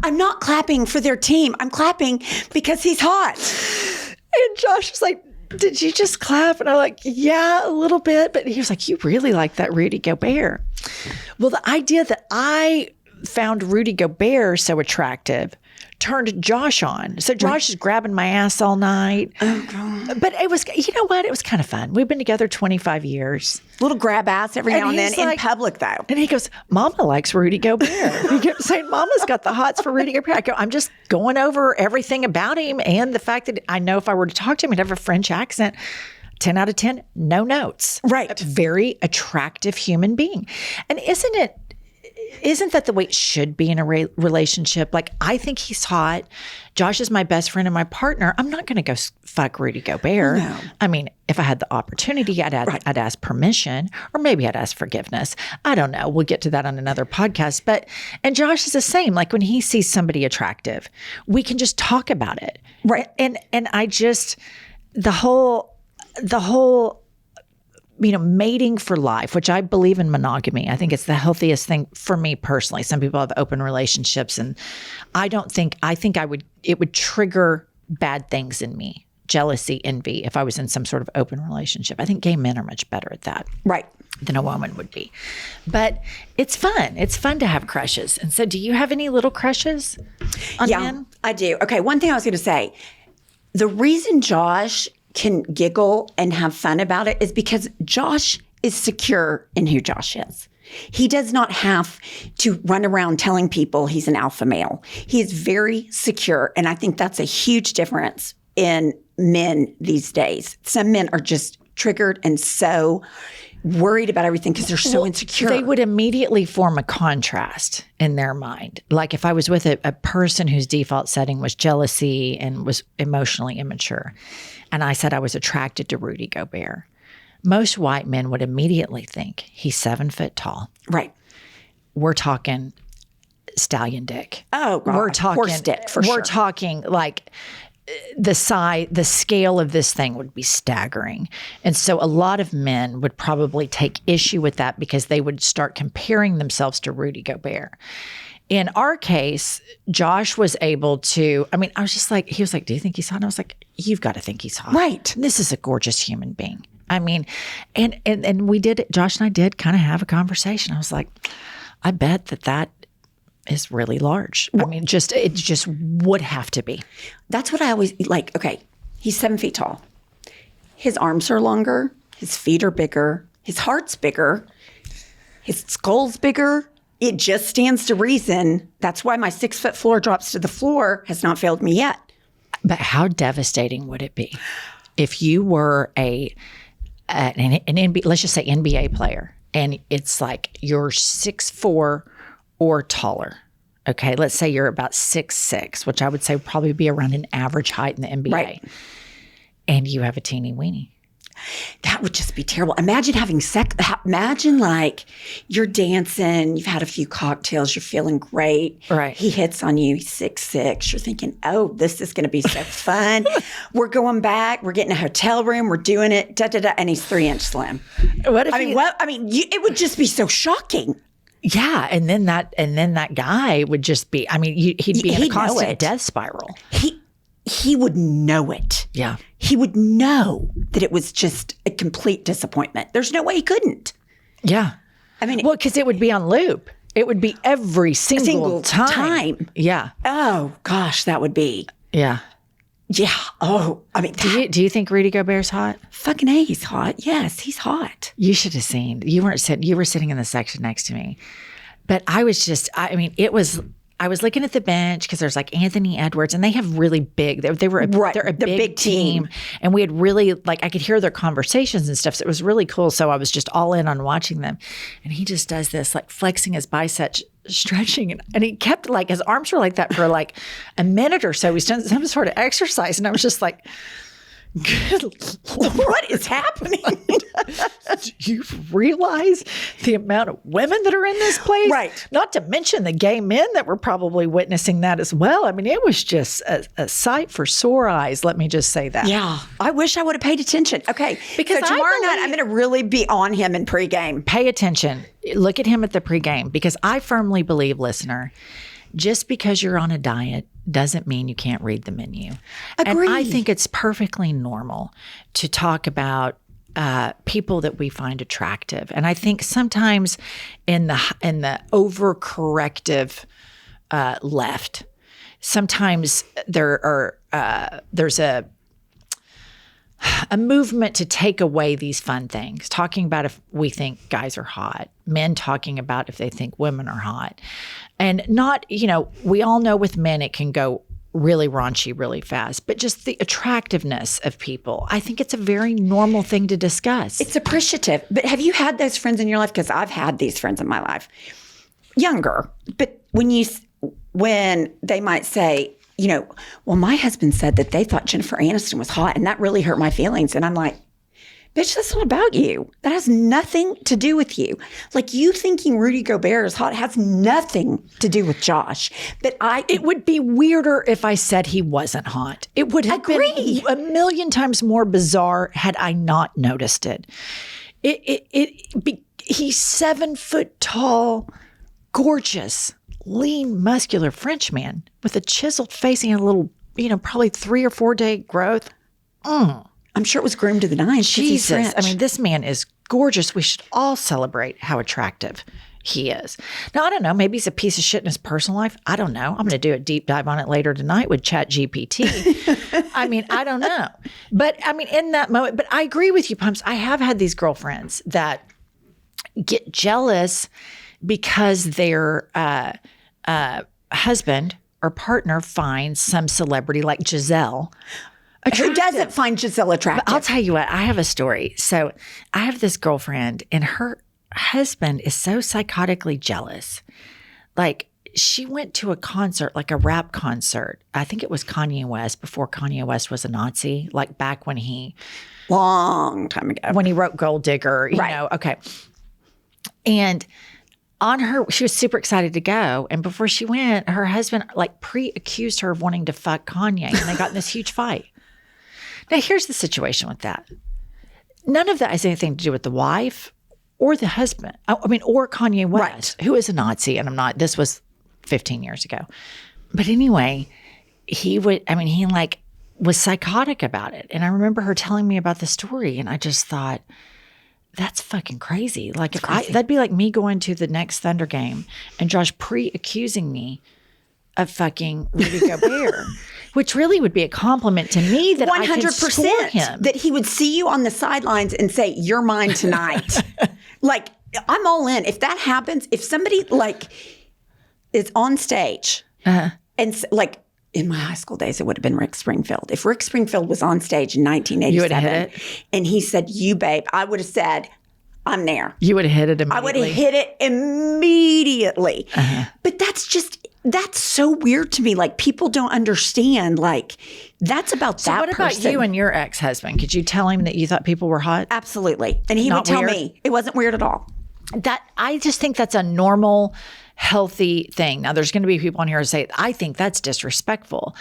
I'm not clapping for their team. I'm clapping because he's hot. And Josh was like, did you just clap? And I'm like, yeah, a little bit. But he was like, you really like that Rudy Gobert. Well, the idea that I found Rudy Gobert so attractive turned Josh on. So Josh is grabbing my ass all night. Oh, God. But it was, you know what? It was kind of fun. We've been together 25 years. Little grab ass every now and then in public, though. And he goes, Mama likes Rudy Gobert. He kept saying, Mama's got the hots for Rudy Gobert. I go, I'm just going over everything about him and the fact that I know if I were to talk to him, he'd have a French accent. 10 out of 10, no notes. Right. A very attractive human being. And isn't that the way it should be in a relationship? Like, I think he's hot. Josh is my best friend and my partner. I'm not going to go fuck Rudy Gobert. No. I mean, if I had the opportunity, I'd ask permission, or maybe I'd ask forgiveness. I don't know. We'll get to that on another podcast. And Josh is the same. Like, when he sees somebody attractive, we can just talk about it. Right. And I just, the whole mating for life, which I believe in monogamy. I think it's the healthiest thing for me personally. Some people have open relationships, and I think it would trigger bad things in me, jealousy, envy, if I was in some sort of open relationship. I think gay men are much better at that. Right. Than a woman would be. But it's fun. It's fun to have crushes. And so do you have any little crushes on men? I do. Okay, one thing I was going to say, the reason Josh can giggle and have fun about it is because Josh is secure in who Josh is. He does not have to run around telling people he's an alpha male. He is very secure. And I think that's a huge difference in men these days. Some men are just triggered and so worried about everything because they're so insecure. They would immediately form a contrast in their mind. Like if I was with a person whose default setting was jealousy and was emotionally immature, and I said I was attracted to Rudy Gobert, most white men would immediately think he's 7 foot tall. Right. We're talking stallion dick. Oh, God. We're talking Horse dick, for sure. We're talking like the scale of this thing would be staggering. And so a lot of men would probably take issue with that because they would start comparing themselves to Rudy Gobert. In our case, Josh was able to, I mean, I was just like, he was like, do you think he's hot? And I was like, you've got to think he's hot. Right. This is a gorgeous human being. I mean, and we did, Josh and I did kind of have a conversation. I was like, I bet that is really large. I mean, it just would have to be. That's what I always like. Okay, he's 7 feet tall. His arms are longer. His feet are bigger. His heart's bigger. His skull's bigger. It just stands to reason. That's why my 6 foot floor drops to the floor has not failed me yet. But how devastating would it be if you were an NBA, let's just say NBA player, and it's like you're 6'4" or taller. Okay, let's say you're about 6'6", which I would say would probably be around an average height in the NBA. Right. And you have a teeny weenie. That would just be terrible. Imagine having sex. Imagine like you're dancing, you've had a few cocktails, you're feeling great. Right. He hits on you, he's 6'6". You're thinking, oh, this is going to be so fun. We're going back, we're getting a hotel room, we're doing it, and he's 3-inch slim. What if it would just be so shocking. Yeah, and then that guy would just be. I mean, he'd be in a constant death spiral. He would know it. Yeah, he would know that it was just a complete disappointment. There's no way he couldn't. Yeah, I mean, well, because it would be on loop. It would be every single time. Yeah. Oh gosh, that would be. Yeah. Yeah. Oh, I mean, do you think Rudy Gobert's hot? Fucking A, he's hot. Yes, he's hot. You should have seen. You were sitting in the section next to me, but I was just. I mean, it was. I was looking at the bench because there's like Anthony Edwards, and they have really big. They're a big team, and we had really like I could hear their conversations and stuff. So it was really cool. So I was just all in on watching them, and he just does this like flexing his biceps, stretching, and he kept like his arms were like that for like a minute or so. He's done some sort of exercise, and I was just like, good Lord, what is happening? Do you realize the amount of women that are in this place? Right. Not to mention the gay men that were probably witnessing that as well. I mean, it was just a sight for sore eyes. Let me just say that. Yeah. I wish I would have paid attention. Okay. Because so tomorrow night, I'm going to really be on him in pregame. Pay attention. Look at him at the pregame, because I firmly believe, listener, just because you're on a diet doesn't mean you can't read the menu. Agreed. And I think it's perfectly normal to talk about people that we find attractive. And I think sometimes in the overcorrective left, sometimes there's a movement to take away these fun things, talking about if we think guys are hot, men talking about if they think women are hot. And not, we all know with men it can go really raunchy really fast, but just the attractiveness of people. I think it's a very normal thing to discuss. It's appreciative. But have you had those friends in your life? Because I've had these friends in my life. Younger, but when they might say, well, my husband said that they thought Jennifer Aniston was hot, and that really hurt my feelings. And I'm like, bitch, that's not about you. That has nothing to do with you. Like, you thinking Rudy Gobert is hot has nothing to do with Josh. But it would be weirder if I said he wasn't hot. It would have been a million times more bizarre had I not noticed it. He's 7 foot tall, gorgeous, lean, muscular French man with a chiseled face and a little, probably 3 or 4 day growth. I'm sure it was groomed to the nines. Jesus. I mean, this man is gorgeous. We should all celebrate how attractive he is. Now, I don't know. Maybe he's a piece of shit in his personal life. I don't know. I'm going to do a deep dive on it later tonight with ChatGPT. I mean, I don't know. But I mean, in that moment, but I agree with you, Pumps. I have had these girlfriends that get jealous because their husband or partner finds some celebrity like Giselle attractive. Who doesn't find Giselle attractive? But I'll tell you what, I have a story. So I have this girlfriend, and her husband is so psychotically jealous. Like, she went to a concert, like a rap concert. I think it was Kanye West, before Kanye West was a Nazi, like back when long time ago. When he wrote Gold Digger, you know. Okay. And she was super excited to go. And before she went, her husband like pre-accused her of wanting to fuck Kanye. And they got in this huge fight. Now, here's the situation with that. None of that has anything to do with the wife or the husband. I mean, or Kanye West, who is a Nazi. And this was 15 years ago. But anyway, he was psychotic about it. And I remember her telling me about the story. And I just thought, that's fucking crazy. Like that'd be like me going to the next Thunder game and Josh pre-accusing me of fucking Rudy Gobert, which really would be a compliment to me that 100% him. That he would see you on the sidelines and say, "You're mine tonight." Like, I'm all in. If that happens, if somebody like is on stage and like in my high school days, it would have been Rick Springfield. If Rick Springfield was on stage in 1987 and he said, "You babe," I would have said, "I'm there." You would have hit it immediately. I would have hit it immediately. But that's so weird to me. Like, people don't understand. Like, that's about that person. So what about you and your ex-husband? Could you tell him that you thought people were hot? Absolutely. And he would tell me it wasn't weird at all. I just think that's a normal, healthy thing. Now, there's going to be people on here who say, I think that's disrespectful.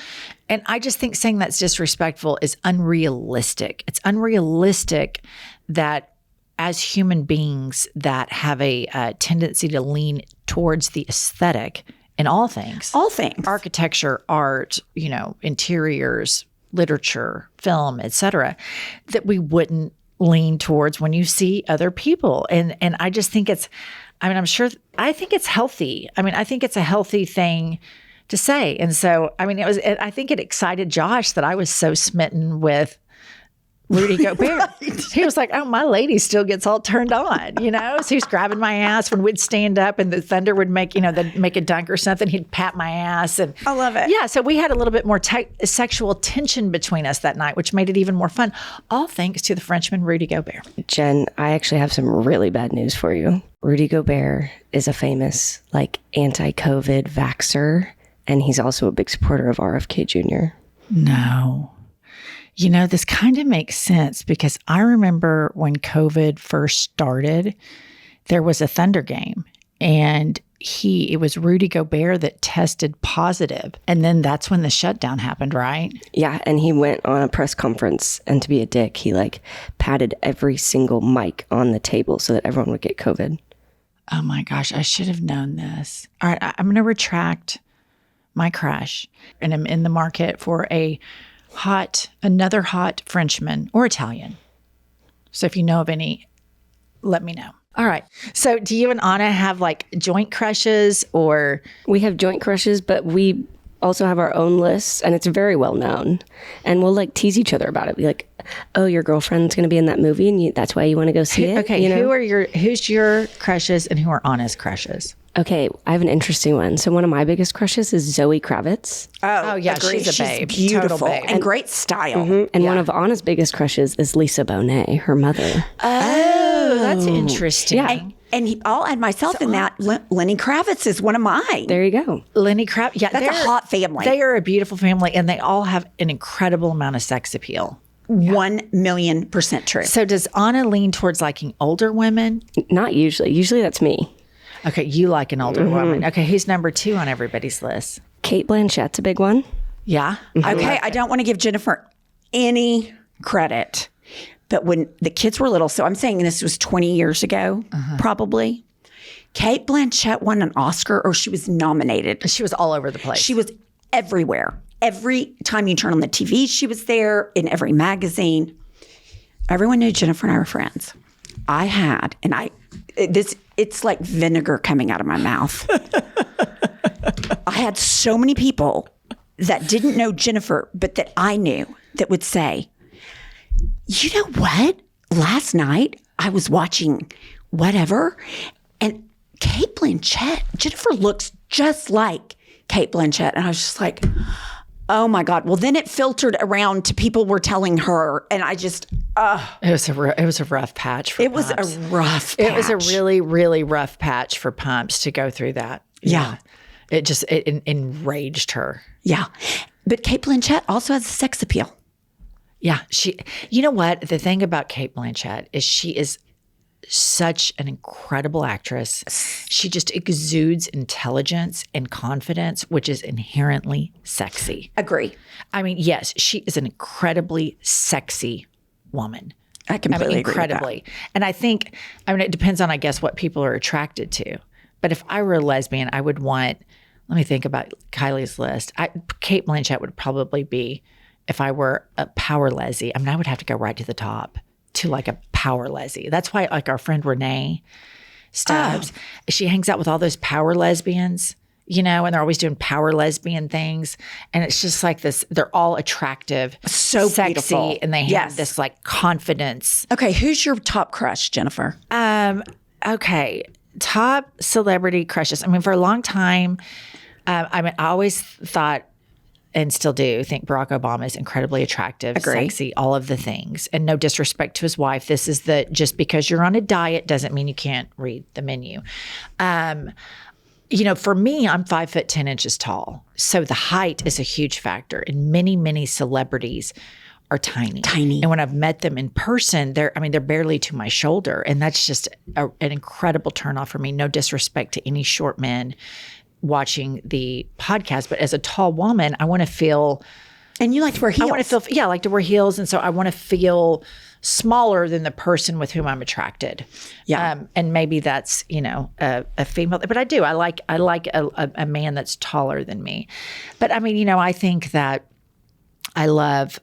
And I just think saying that's disrespectful is unrealistic. It's unrealistic that as human beings that have a tendency to lean towards the aesthetic in all things. Architecture, art, interiors, literature, film, etc., that we wouldn't lean towards when you see other people. And I just think I think it's healthy. I mean, I think it's a healthy thing to say. And so, I mean, I think it excited Josh that I was so smitten with Rudy Gobert. He was like, "Oh, my lady still gets all turned on," So he's grabbing my ass when we'd stand up and the Thunder would make, they'd make a dunk or something. He'd pat my ass. And I love it. Yeah. So we had a little bit more sexual tension between us that night, which made it even more fun. All thanks to the Frenchman, Rudy Gobert. Jen, I actually have some really bad news for you. Rudy Gobert is a famous anti-COVID vaxxer, and he's also a big supporter of RFK Jr. No. This kind of makes sense because I remember when COVID first started, there was a Thunder game and it was Rudy Gobert that tested positive. And then that's when the shutdown happened, right? Yeah. And he went on a press conference, and to be a dick, he patted every single mic on the table so that everyone would get COVID. Oh my gosh, I should have known this. All right, I'm going to retract my crush, and I'm in the market for another hot Frenchman or Italian. So if you know of any, let me know. All right. So do you and Anna have joint crushes or? We have joint crushes, but we also have our own lists, and it's very well known. And we'll tease each other about it. Be like, "Oh, your girlfriend's going to be in that movie, and that's why you want to go see it." Okay. Who's your crushes and who are Anna's crushes? Okay, I have an interesting one. So one of my biggest crushes is Zoe Kravitz. Oh yeah, agreed. she's a babe. Beautiful Total babe. and great style. And one of Anna's biggest crushes is Lisa Bonet, her mother. Oh, that's interesting. Yeah. And I'll add myself in that. Lenny Kravitz is one of mine. There you go. Lenny Kravitz. Yeah, that's a hot family. They are a beautiful family, and they all have an incredible amount of sex appeal. 1,000,000% true. So does Anna lean towards liking older women? Not usually. Usually that's me. Okay, you like an older woman. Okay, who's number 2 on everybody's list? Kate Blanchett's a big one. Yeah. Okay, I don't want to give Jennifer any credit, but when the kids were little, so I'm saying this was 20 years ago, probably, Kate Blanchett won an Oscar, or she was nominated. She was all over the place. She was everywhere. Every time you turn on the TV, she was there, in every magazine. Everyone knew Jennifer and I were friends. It's like vinegar coming out of my mouth. I had so many people that didn't know Jennifer, but that I knew, that would say, "You know what? Last night I was watching whatever, and Kate Blanchett, Jennifer looks just like Kate Blanchett." And I was just like, oh my God. Well, then it filtered around to people were telling her, and I just, It was a rough patch for Pumps. It was a rough patch. It was a really, really rough patch for Pumps to go through that. Yeah. It enraged her. Yeah. But Kate Blanchett also has a sex appeal. Yeah. You know what? The thing about Kate Blanchett is she is such an incredible actress. She just exudes intelligence and confidence, which is inherently sexy. Agree. I mean, yes, she is an incredibly sexy woman. I completely agree with that. And I think, it depends on, I guess, what people are attracted to. But if I were a lesbian, I would want, let me think about Kylie's list. Cate Blanchett would probably be, if I were a power lessie, I would have to go right to the top to like a power lessie. That's why like our friend Renee Stubbs, she hangs out with all those power lesbians, and they're always doing power lesbian things. And it's just like this, they're all attractive, so sexy, beautiful. and they have this like confidence. Okay, who's your top crush, Jennifer? Okay, top celebrity crushes. For a long time, I always thought, and still do think, Barack Obama is incredibly attractive, sexy, all of the things. And no disrespect to his wife. This is just because you're on a diet doesn't mean you can't read the menu. For me, I'm 5'10" tall. So the height is a huge factor. And many, many celebrities are tiny. And when I've met them in person, they're barely to my shoulder. And that's just an incredible turnoff for me. No disrespect to any short men watching the podcast, but as a tall woman, I want to feel. And you like to wear heels. I want to feel, I like to wear heels, and so I want to feel smaller than the person with whom I'm attracted. Yeah, and maybe that's a female, but I do. I like a man that's taller than me. But I think that I love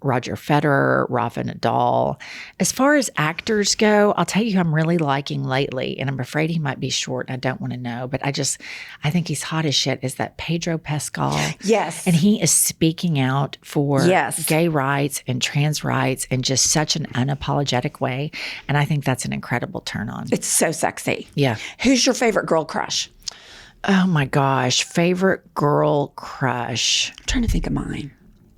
Roger Federer, Rafa Nadal. As far as actors go, I'll tell you who I'm really liking lately, and I'm afraid he might be short and I don't want to know, but I think he's hot as shit, is that Pedro Pascal. Yes. And he is speaking out for Yes. gay rights and trans rights in just such an unapologetic way. And I think that's an incredible turn on. It's so sexy. Yeah. Who's your favorite girl crush? Oh my gosh. Favorite girl crush. I'm trying to think of mine.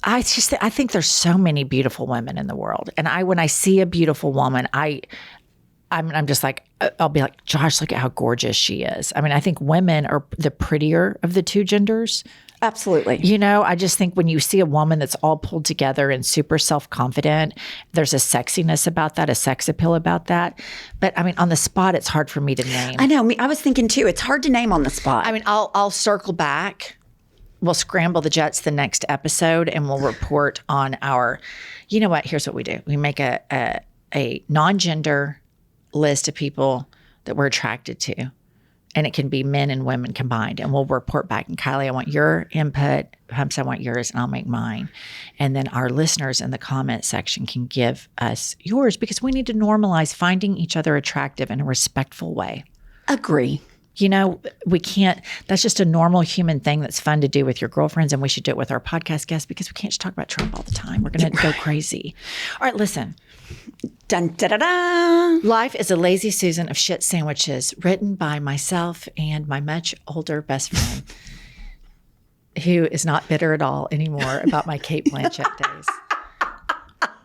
I think there's so many beautiful women in the world. And when I see a beautiful woman, I'm just like, I'll be like, Josh, look at how gorgeous she is. I think women are the prettier of the two genders. Absolutely. I just think when you see a woman that's all pulled together and super self-confident, there's a sexiness about that, a sex appeal about that. But on the spot, it's hard for me to name. I know. I was thinking too, it's hard to name on the spot. I'll circle back. We'll scramble the jets the next episode and we'll report on our, here's what we do. We make a non-gender list of people that we're attracted to. And it can be men and women combined. And we'll report back. And Kylie, I want your input. Humps, I want yours, and I'll make mine. And then our listeners in the comment section can give us yours, because we need to normalize finding each other attractive in a respectful way. Agree. We can't, that's just a normal human thing that's fun to do with your girlfriends, and we should do it with our podcast guests, because we can't just talk about Trump all the time. We're going to go crazy. All right, listen. Dun, da, da, da. Life is a Lazy Susan of Shit Sandwiches, written by myself and my much older best friend, who is not bitter at all anymore about my Cate Blanchett days.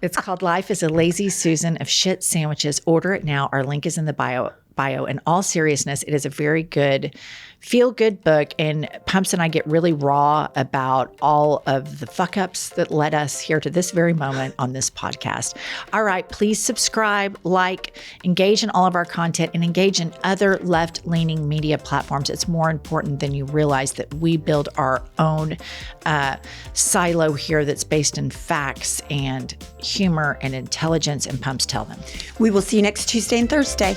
It's called Life is a Lazy Susan of Shit Sandwiches. Order it now. Our link is in the bio. In all seriousness, it is a very good, feel-good book, and Pumps and I get really raw about all of the fuck-ups that led us here to this very moment on this podcast. All right, please subscribe, like, engage in all of our content, and engage in other left-leaning media platforms. It's more important than you realize that we build our own silo here that's based in facts and humor and intelligence, and Pumps tell them. We will see you next Tuesday and Thursday.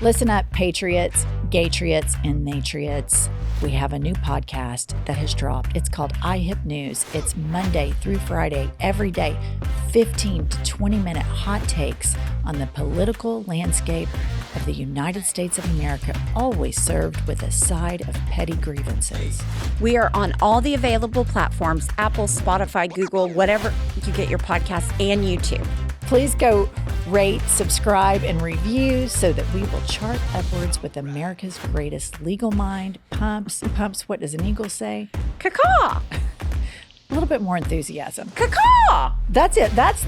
Listen up, patriots, gaytriots, and natriots. We have a new podcast that has dropped. It's called iHip News. It's Monday through Friday, every day, 15 to 20-minute hot takes on the political landscape of the United States of America, always served with a side of petty grievances. We are on all the available platforms, Apple, Spotify, Google, whatever you get your podcasts, and YouTube. Please go rate, subscribe, and review so that we will chart upwards with America's greatest legal mind. Pumps, what does an eagle say? Caw-caw. A little bit more enthusiasm. Caw-caw. That's it. That's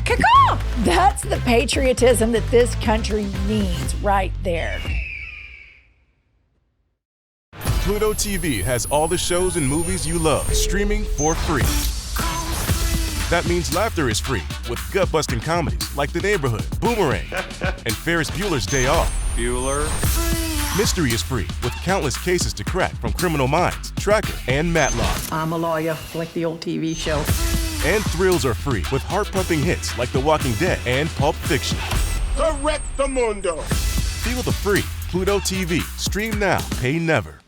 caw-caw. That's the patriotism that this country needs right there. Pluto TV has all the shows and movies you love streaming for free. That means laughter is free with gut-busting comedies like The Neighborhood, Boomerang, and Ferris Bueller's Day Off. Bueller. Mystery is free with countless cases to crack from Criminal Minds, Tracker, and Matlock. I'm a lawyer, like the old TV show. And thrills are free with heart-pumping hits like The Walking Dead and Pulp Fiction. Correctamundo. Feel the free Pluto TV. Stream now, pay never.